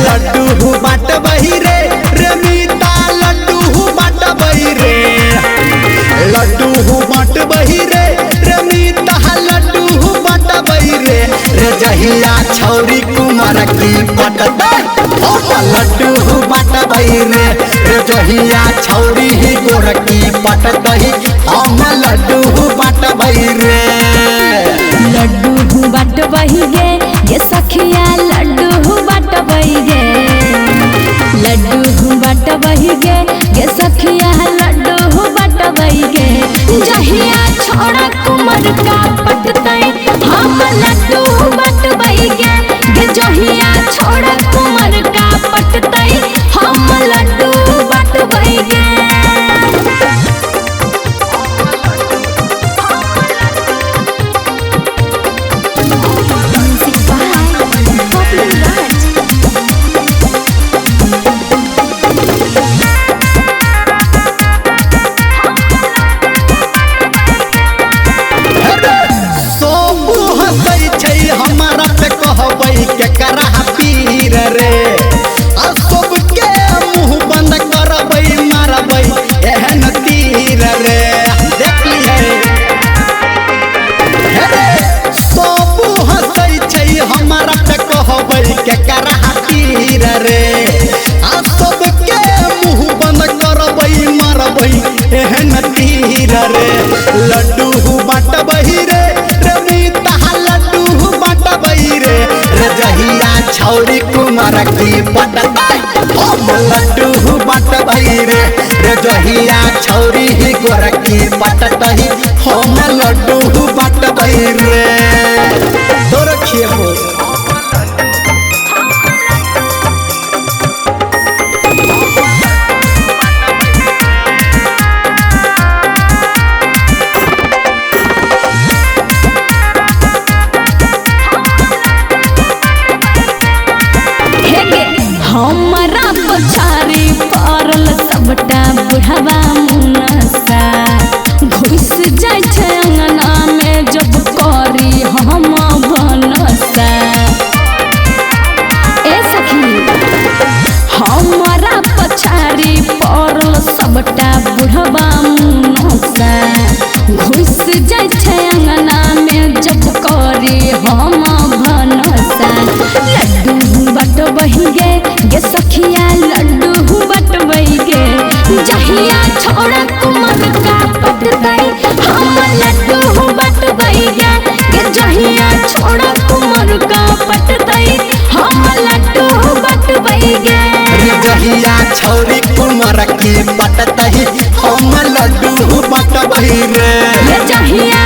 लड्डू बाट बही रे रमीता लड्डू बाट बही रे लड्डू बाट बही रे रमीता लड्डू बाट बही रे जहिया छौरी कुमार की पटता लड्डू बाट बही रे जहिया छौरी ही गोर की पटता हम लड्डू बाट बही रे लड्डू बाट बही गे ये सखिया लड्डू बाट बही गे लड्डू बाट बही गे ये सखिया लड्डू बाट बही गे जहिया छोड़ा कुमार का पटतई हम लड्डू बाट बही गे जहिया छोड़ा कुमार का पटतई हम लड्डू बाट बही गे हमारा पे कहबई के करा पीर रे सब के मुंह बंद करबई मारबई एहन तीर रे देख लिए सब हंसई छै हमारा पे कहबई के करा पीर रे सब के मुंह बंद करबई मारबई एहन तीर रे लड्डू बाट बही रे जहिया छौरी कुमार की पटता हम लड्डू बाट बही रे जहिया छौरी ही गोर की पटता हम लड्डू बाट बही रे तो रखिए हमारा पछारी पड़ल सबटा बुढ़वा मुनसा घुस जाय छै अंगना में जब करी हम भनसा ए सखी हमारा पछारी पड़ल सबटा बुढ़वा मुनसा घुस जाय छै अंगना में जब करी हम भनसा लड्डू बाट बही गे ये सखिया लड्डू बाट बही गे जहिया छोड़ा कुमार का पटतई हम लड्डू बाट बही गे जहिया छोड़ा कुमार का पटतई हम लड्डू बाट बही गे जहिया छौरी कुमार की पटतई हम लड्डू बाट बही रे जहिया